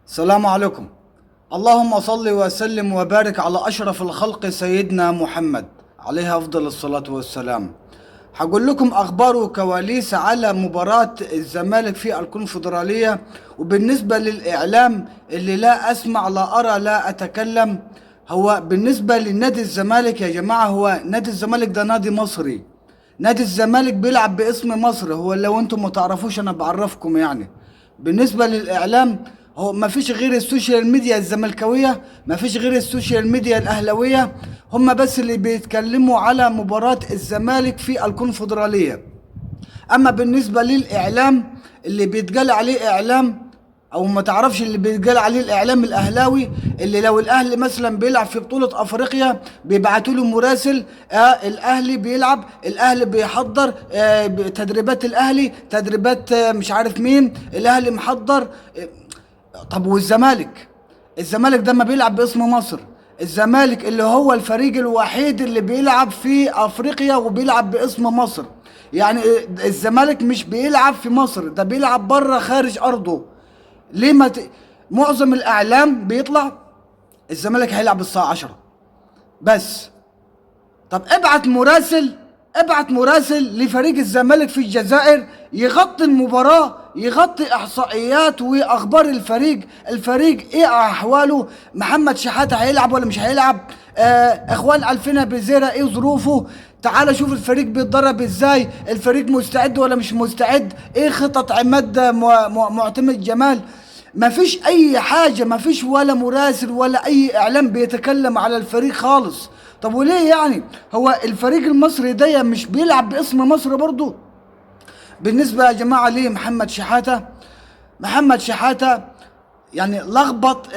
السلام عليكم. اللهم صل وسلم وبارك على أشرف الخلق سيدنا محمد عليه أفضل الصلاة والسلام. هقول لكم أخبار وكواليس على مباراة الزمالك في الكونفدرالية. وبالنسبة للإعلام اللي لا أسمع لا أرى لا أتكلم، هو بالنسبة لنادي الزمالك يا جماعة، هو نادي الزمالك ده نادي مصري. نادي الزمالك بيلعب باسم مصر، هو لو انتم ما تعرفوش انا بعرفكم يعني. بالنسبة للإعلام، هو ما فيش غير السوشيال ميديا الزملكاوية، ما فيش غير السوشيال ميديا الأهلوية، هم بس اللي بيتكلموا على مباراة الزمالك في الكونفدرالية. أما بالنسبة للإعلام اللي بيتقال عليه إعلام، او ما تعرفش اللي بيتقال عليه الاعلام الاهلاوي، اللي لو الاهلي مثلا بيلعب في بطولة افريقيا بيبعتوا له مراسل، الاهلي بيلعب، الاهلي بيحضر، تدريبات الاهلي، تدريبات مش عارف مين، الاهلي محضر. طب والزمالك؟ الزمالك ده ما بيلعب باسم مصر. الزمالك اللي هو الفريق الوحيد اللي بيلعب في افريقيا وبيلعب باسم مصر. يعني الزمالك مش بيلعب في مصر، ده بيلعب بره خارج ارضه. ليه ما ت... معظم الاعلام بيطلع الزمالك هيلعب الساعه 10 بس. طب ابعت مراسل لفريق الزمالك في الجزائر يغطي المباراة، يغطي احصائيات واخبار الفريق ايه احواله، محمد شحاتة هيلعب ولا مش هيلعب، اخوان الفينا بزيرة ايه ظروفه، تعال شوف الفريق بيتدرب ازاي، الفريق مستعد ولا مش مستعد، ايه خطط عماد معتمد جمال. ما فيش اي حاجة، ما فيش ولا مراسل ولا اي اعلام بيتكلم على الفريق خالص. طب وليه يعني؟ هو الفريق المصري ده مش بيلعب باسم مصر برضو؟ بالنسبة يا جماعة ليه محمد شحاتة يعني لخبط،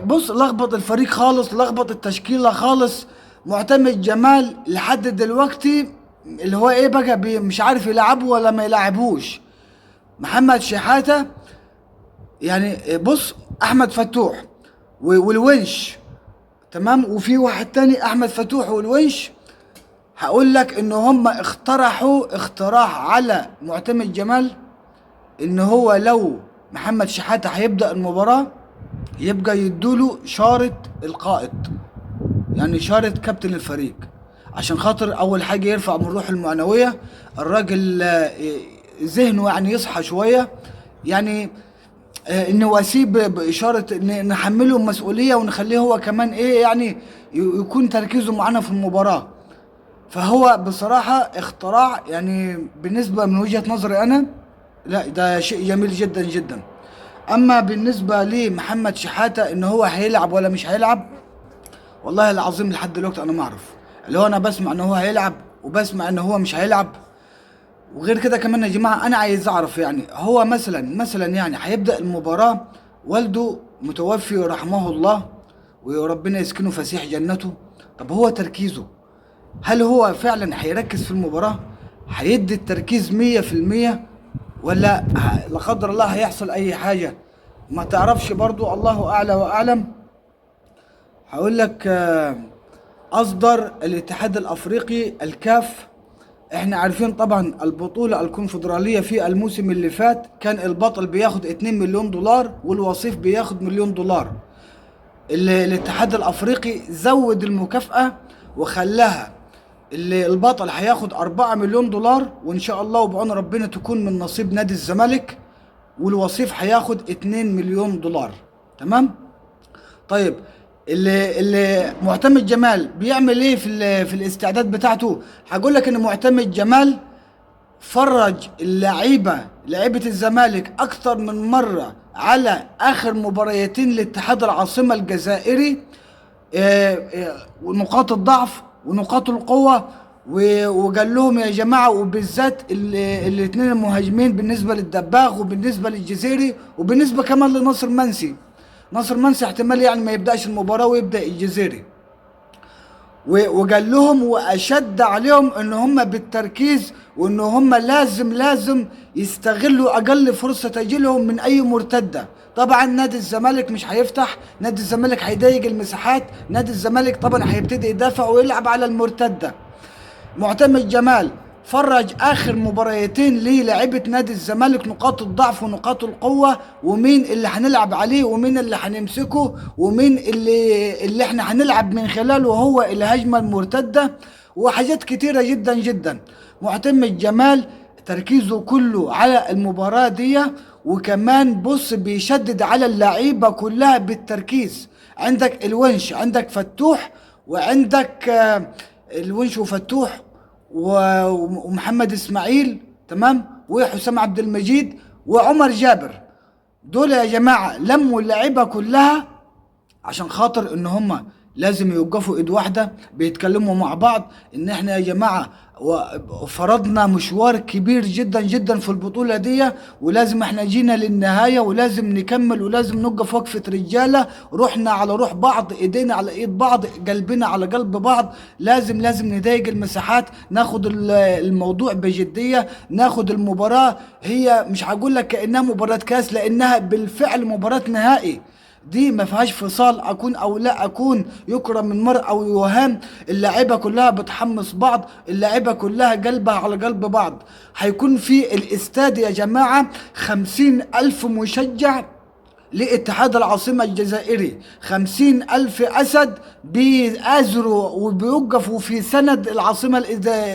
بص لخبط الفريق خالص، لخبط التشكيلة خالص. معتمد جمال لحد دلوقتي اللي هو ايه بقى، مش عارف يلعبه ولا ما يلعبوش محمد شحاتة. يعني بص، احمد فتوح والونش، تمام، وفي واحد تاني احمد فتوح والونش، هقول لك ان هم اقترحوا اقتراح على معتمد جمال ان هو لو محمد شحاتة هيبدأ المباراة يبقى يدوله شارة القائد، يعني شارة كابتن الفريق، عشان خاطر اول حاجة يرفع من روح المعنوية الراجل، ذهنه يعني يصحى شوية يعني. ان واسيب باشاره ان نحمله المسؤوليه ونخليه هو كمان ايه يعني يكون تركيزه معانا في المباراه. فهو بصراحه اختراع، يعني بالنسبه من وجهه نظري انا، لا ده شيء جميل جدا جدا. اما بالنسبه لمحمد شحاته ان هو هيلعب ولا مش هيلعب، والله العظيم لحد دلوقتي انا ما اعرف. اللي هو انا بسمع ان هو هيلعب وبسمع ان هو مش هيلعب. وغير كده كمان يا جماعة أنا عايز أعرف، يعني هو مثلا يعني هيبدأ المباراة، والده متوفي رحمه الله وربنا يسكنه فسيح جنته. طب هو تركيزه، هل هو فعلا هيركز في المباراة، هيدي التركيز 100%، ولا لا قدر الله هيحصل أي حاجة؟ ما تعرفش برضو، الله أعلى وأعلم. هقول لك، أصدر الاتحاد الأفريقي الكاف، احنا عارفين طبعا البطولة الكونفدرالية في الموسم اللي فات كان البطل بياخد 2 مليون دولار والوصيف بياخد مليون دولار. الاتحاد الافريقي زود المكافأة وخلاها اللي البطل هياخد 4 مليون دولار، وان شاء الله وبعون ربنا تكون من نصيب نادي الزمالك، والوصيف هياخد 2 مليون دولار. تمام. طيب، اللي معتمد جمال بيعمل ايه في الاستعداد بتاعته؟ هقول لك ان معتمد جمال فرج لعيبة الزمالك أكثر من مرة على آخر مباريتين لاتحاد العاصمة الجزائري، ونقاط الضعف ونقاط القوة، وقال لهم يا جماعة، وبالذات الاثنين المهاجمين بالنسبة للدباغ وبالنسبة للجزيري وبالنسبة كمان لناصر منسي. ناصر منسي احتمال يعني ما يبدأش المباراة ويبدأ الجزيري. وقال لهم واشد عليهم ان هم بالتركيز، وان هم لازم يستغلوا اقل فرصه تجي لهم من اي مرتده. طبعا نادي الزمالك مش هيفتح، نادي الزمالك هيضيق المساحات، نادي الزمالك طبعا هيبتدي يدافع ويلعب على المرتده. معتمد جمال فرج اخر مباريتين للاعيبه نادي الزمالك نقاط الضعف ونقاط القوه، ومين اللي هنلعب عليه ومين اللي هنمسكه ومين اللي احنا هنلعب من خلاله هو الهجمه المرتده، وحاجات كتيره جدا جدا. معتمد جمال تركيزه كله على المباراه دي، وكمان بص بيشدد على اللعيبه كلها بالتركيز. عندك الونش، عندك فتوح، وعندك الونش وفتوح ومحمد اسماعيل، تمام، وحسام عبد المجيد وعمر جابر. دول يا جماعه لموا اللعيبه كلها عشان خاطر ان هم لازم يوقفوا ايد واحده، بيتكلموا مع بعض ان احنا يا جماعه فرضنا مشوار كبير جدا جدا في البطوله دي، ولازم احنا جينا للنهايه ولازم نكمل، ولازم نوقف وقفه رجاله، روحنا على روح بعض، ايدينا على ايد بعض، قلبنا على قلب بعض. لازم نضايق المساحات، ناخد الموضوع بجديه، ناخد المباراه هي مش هقول لك كانها مباراه كاس، لانها بالفعل مباراه نهائي. دي ما فيهاش فصال، اكون او لا اكون، يكرم من مرء او يوهام. اللاعيبه كلها بتحمس بعض، اللاعيبه كلها قلبها على قلب بعض. هيكون في الاستاد يا جماعه 50,000 مشجع لاتحاد العاصمة الجزائري، 50,000 أسد بيآزروا وبيوقفوا في سند العاصمة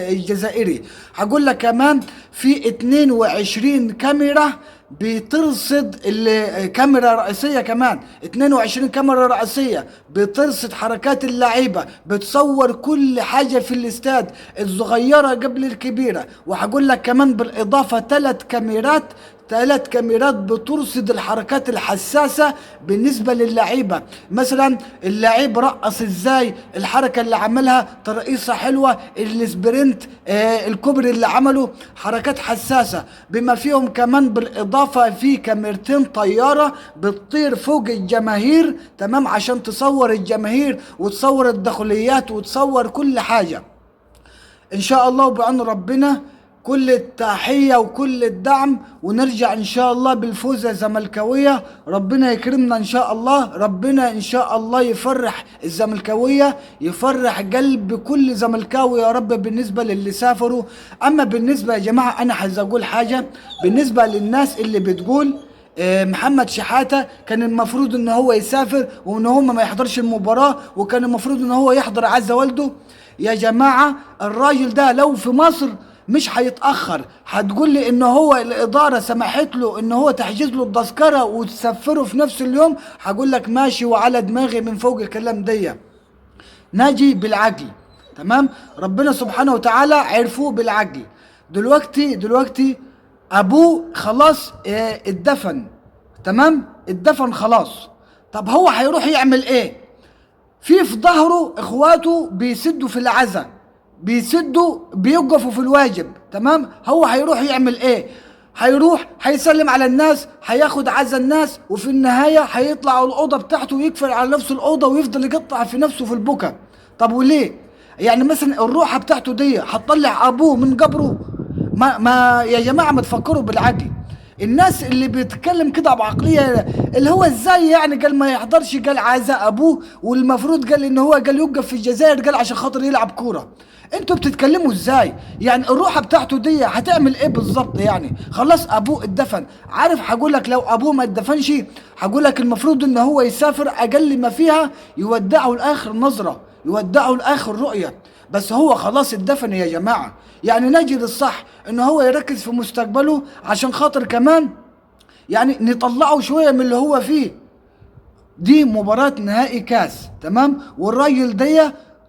الجزائري. هقول لك كمان في 22 كاميرا بترصد الكاميرا رئيسية، كمان 22 كاميرا رئيسية بترصد حركات اللعيبة، بتصور كل حاجة في الاستاد، الصغيرة قبل الكبيرة. وهقول لك كمان بالإضافة 3 كاميرات بترصد الحركات الحساسة بالنسبة للعيبة. مثلا اللعيب رقص ازاي، الحركة اللي عملها ترقيصة حلوة، السبرنت، الكوبري اللي عمله، حركات حساسة. بما فيهم كمان بالإضافة في كاميرتين طيارة بتطير فوق الجماهير، تمام، عشان تصور الجماهير وتصور الدخوليات وتصور كل حاجة. ان شاء الله وبعون ربنا كل التحية وكل الدعم، ونرجع ان شاء الله بالفوز يا زملكاوية. ربنا يكرمنا ان شاء الله، ربنا ان شاء الله يفرح الزملكاوية، يفرح قلب كل زملكاوي يا رب بالنسبة للي سافروا. اما بالنسبة يا جماعة انا عايز اقول حاجة بالنسبة للناس اللي بتقول محمد شحاتة كان المفروض ان هو يسافر وان هو ما يحضرش المباراة، وكان المفروض ان هو يحضر عز والده. يا جماعة الراجل ده لو في مصر مش هيتأخر. هتقول لي ان هو الادارة سمحت له ان هو تحجز له التذكرة وتسفره في نفس اليوم، هقول لك ماشي وعلى دماغي من فوق الكلام دي. ناجي بالعقل، تمام، ربنا سبحانه وتعالى عرفوه بالعقل. دلوقتي ابوه خلاص اتدفن، تمام، اتدفن خلاص. طب هو هيروح يعمل ايه؟ في ظهره اخواته بيسدوا في العزا، بيسدوا بيوقفوا في الواجب، تمام. هو هيروح يعمل ايه؟ هيروح هيسلم على الناس، هياخد عزا الناس، وفي النهاية هيطلع الأوضة بتاعته ويقفل على نفسه الأوضة ويفضل يقطع في نفسه في البكا. طب وليه؟ يعني مثلا الروحة بتاعته دي هتطلع أبوه من قبره؟ ما يا جماعة ما تفكروا بالعقل. الناس اللي بيتكلم كده بعقليه اللي هو ازاي يعني قال ما يحضرش، قال عزاء ابوه، والمفروض قال ان هو قال يوقف في الجزائر، قال عشان خاطر يلعب كوره. انتوا بتتكلموا ازاي؟ يعني الروحه بتاعته دي هتعمل ايه بالظبط؟ يعني خلاص ابوه اتدفن. عارف هقول لك لو ابوه ما اتدفنش هقول لك المفروض ان هو يسافر، اقل ما فيها يودعه لاخر نظره، يودعه لاخر رؤيه. بس هو خلاص اتدفن يا جماعه. يعني نجد الصح ان هو يركز في مستقبله عشان خاطر كمان يعني نطلعه شويه من اللي هو فيه. دي مباراة نهائي كاس، تمام، والراجل دي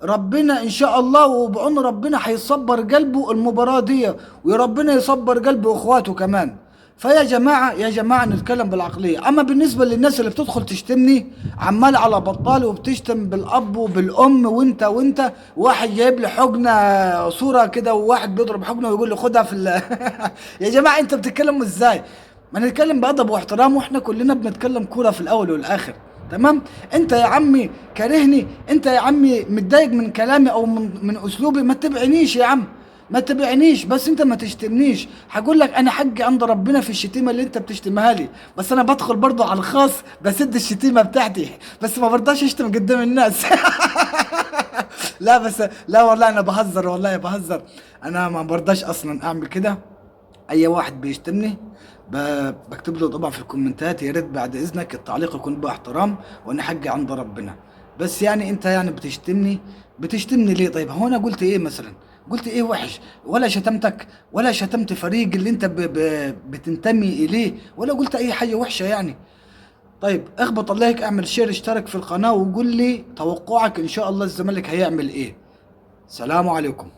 ربنا ان شاء الله وبعون ربنا هيصبر قلبه المباراة دي، وربنا يصبر قلبه واخواته كمان. فيا جماعة يا جماعة نتكلم بالعقلية. اما بالنسبة للناس اللي بتدخل تشتمني عمال على بطال وبتشتم بالاب وبالام وانت واحد جايب لي حجنة صورة كده وواحد بيضرب حجنة ويقول لي خدها في يا جماعة انت بتتكلموا ازاي؟ ما نتكلم بأدب واحترام، واحنا كلنا بنتكلم كورة في الاول والاخر، تمام. انت يا عمي كارهني، انت يا عمي متضايق من كلامي او من اسلوبي، ما تتبعنيش يا عم، ما تبعنيش، بس انت ما تشتمنيش. هقول لك انا حقي عند ربنا في الشتيمه اللي انت بتشتمها لي، بس انا بدخل برضو على الخاص بسد الشتيمه بتاعتي، بس ما برضاش اشتم قدام الناس. لا بس لا والله انا بهزر، والله بهزر. انا ما برضاش اصلا اعمل كده. اي واحد بيشتمني بكتب له طبعا في الكومنتات يا ريت بعد اذنك التعليق يكون باحترام، وانا حقي عند ربنا. بس يعني انت يعني بتشتمني ليه؟ طيب هو انا قلت ايه مثلا؟ قلت ايه وحش؟ ولا شتمتك ولا شتمت فريق اللي انت بتنتمي اليه، ولا قلت اي حاجه وحشه يعني. طيب اخبط اللايك، اعمل شير، اشترك في القناه، وقول لي توقعك ان شاء الله الزمالك هيعمل ايه. سلام عليكم.